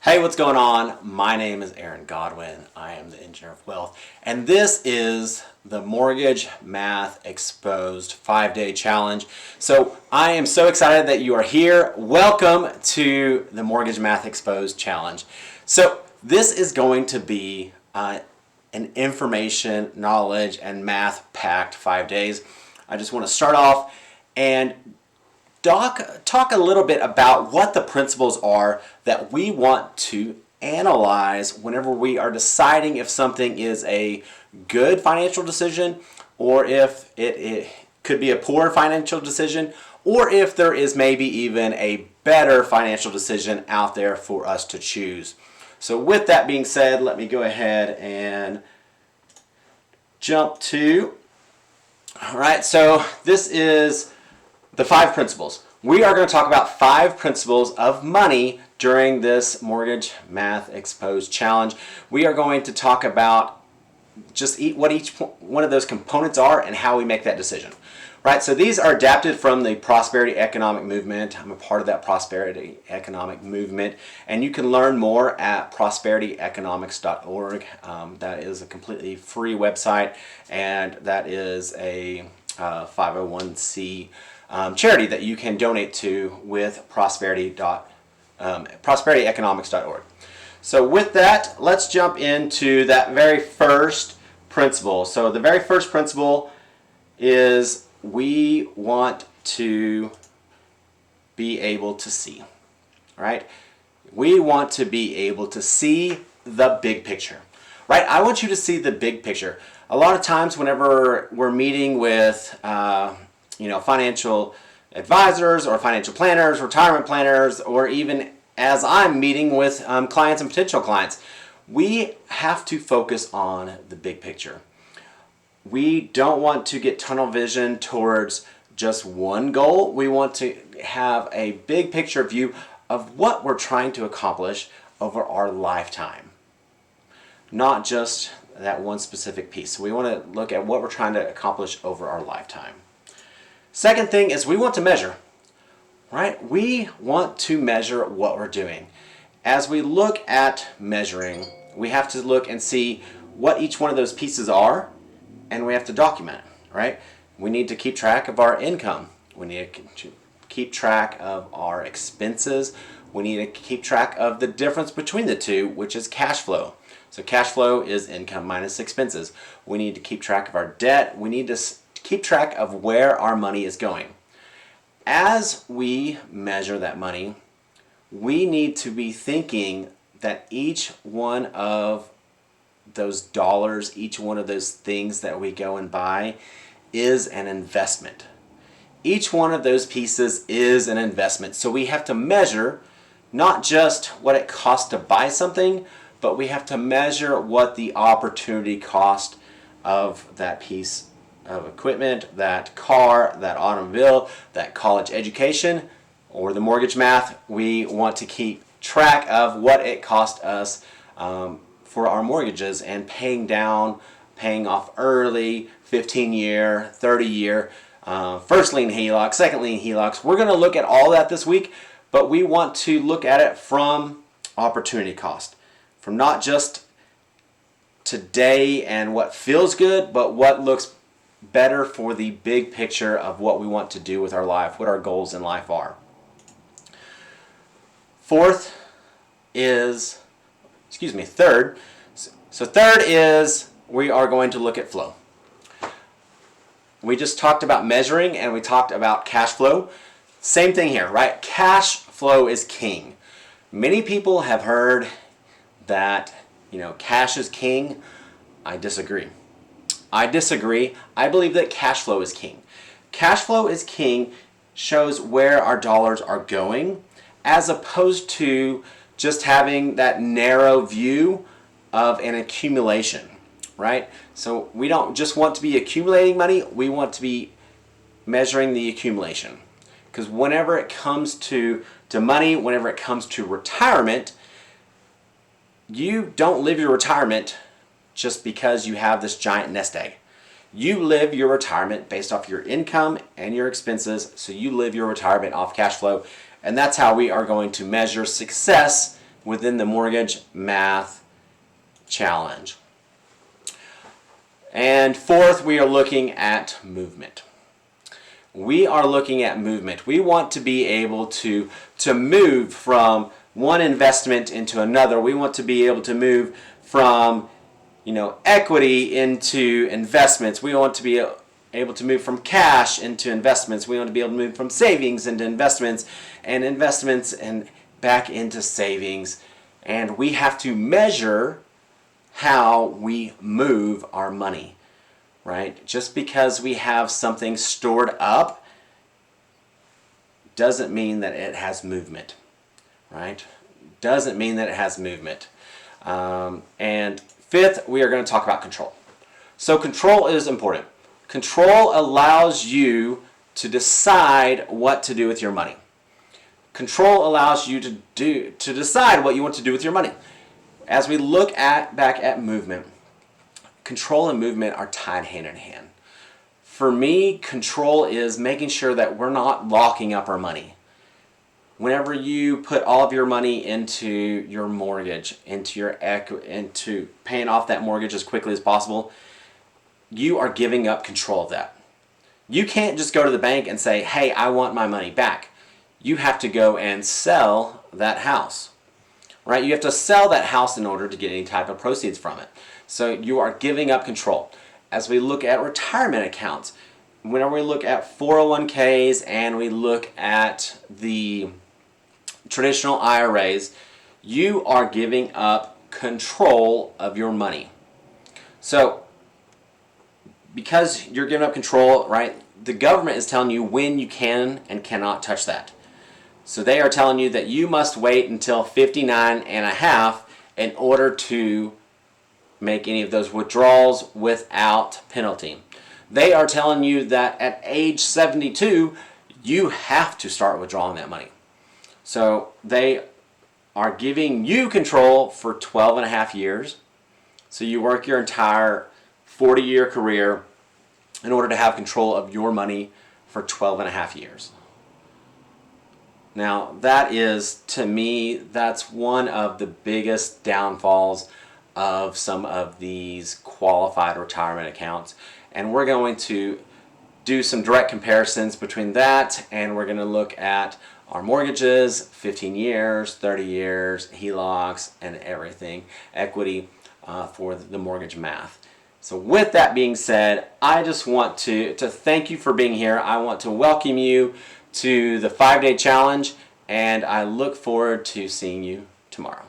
Hey, what's going on? My name is Aaron Godwin. I am the Engineer of Wealth, and this is the Mortgage Math Exposed 5-Day Challenge. So I am so excited that you are here. Welcome to the Mortgage Math Exposed Challenge. So this is going to be an information, knowledge, and math-packed 5 days. I just want to start off and talk a little bit about what the principles are that we want to analyze whenever we are deciding if something is a good financial decision or if it could be a poor financial decision, or if there is maybe even a better financial decision out there for us to choose. So with that being said, let me go ahead and jump to, all right, so this is the 5 principles. We are going to talk about 5 principles of money during this Mortgage Math Exposed Challenge. We are going to talk about just what each one of those components are and how we make that decision. Right, so these are adapted from the Prosperity Economic Movement. I'm a part of that Prosperity Economic Movement, and you can learn more at prosperityeconomics.org. That is a completely free website, and that is a 501c charity that you can donate to with prosperityeconomics.org. So with that, let's jump into that very first principle. So the very first principle is we want to be able to see, right? We want to be able to see the big picture, right? I want you to see the big picture. A lot of times whenever we're meeting with financial advisors or financial planners, retirement planners, or even as I'm meeting with clients and potential clients, we have to focus on the big picture. We don't want to get tunnel vision towards just one goal. We want to have a big picture view of what we're trying to accomplish over our lifetime, not just that one specific piece. So we want to look at what we're trying to accomplish over our lifetime. Second thing is we want to measure, right? We want to measure what we're doing. As we look at measuring, we have to look and see what each one of those pieces are, and we have to document it, right? We need to keep track of our income. We need to keep track of our expenses. We need to keep track of the difference between the two, which is cash flow. So cash flow is income minus expenses. We need to keep track of our debt. We need to keep track of where our money is going. As we measure that money, we need to be thinking that each one of those dollars, each one of those things that we go and buy is an investment. Each one of those pieces is an investment. So we have to measure not just what it costs to buy something, but we have to measure what the opportunity cost of that piece of equipment, that car, that automobile, that college education, or the mortgage math. We want to keep track of what it cost us for our mortgages and paying off early, 15-year, 30-year, first lien HELOC, second lien HELOCs. We're going to look at all that this week, but we want to look at it from opportunity cost, from not just today and what feels good, but what looks better for the big picture of what we want to do with our life, what our goals in life are. Third. So third is we are going to look at flow. We just talked about measuring and we talked about cash flow. Same thing here, right? Cash flow is king. Many people have heard that, cash is king. I disagree. I believe that cash flow is king. Cash flow is king shows where our dollars are going, as opposed to just having that narrow view of an accumulation, right? So we don't just want to be accumulating money, we want to be measuring the accumulation. Because whenever it comes to money, whenever it comes to retirement, you don't live your retirement just because you have this giant nest egg. You live your retirement based off your income and your expenses, so you live your retirement off cash flow, and that's how we are going to measure success within the Mortgage Math Challenge. And fourth, we are looking at movement. We are looking at movement. We want to be able to move from one investment into another. We want to be able to move from equity into investments. We want to be able to move from cash into investments. We want to be able to move from savings into investments and back into savings. And we have to measure how we move our money, right? Just because we have something stored up doesn't mean that it has movement, right? Doesn't mean that it has movement. And fifth, we are going to talk about control. So control is important. Control allows you to decide what to do with your money. Control allows you to decide what you want to do with your money. As we look back at movement, control and movement are tied hand in hand. For me, control is making sure that we're not locking up our money. Whenever you put all of your money into your mortgage, into paying off that mortgage as quickly as possible, you are giving up control of that. You can't just go to the bank and say, hey, I want my money back. You have to go and sell that house, right? You have to sell that house in order to get any type of proceeds from it. So you are giving up control. As we look at retirement accounts, whenever we look at 401ks and we look at the traditional IRAs, you are giving up control of your money. So because you're giving up control, right, the government is telling you when you can and cannot touch that. So they are telling you that you must wait until 59 and a half in order to make any of those withdrawals without penalty. They are telling you that at age 72, you have to start withdrawing that money. So they are giving you control for 12 and a half years. So you work your entire 40-year career in order to have control of your money for 12 and a half years. Now that is, to me, that's one of the biggest downfalls of some of these qualified retirement accounts. And we're going to do some direct comparisons between that, and we're going to look at our mortgages, 15 years, 30 years, HELOCs, and everything, equity for the mortgage math. So with that being said, I just want to thank you for being here. I want to welcome you to the 5-day challenge, and I look forward to seeing you tomorrow.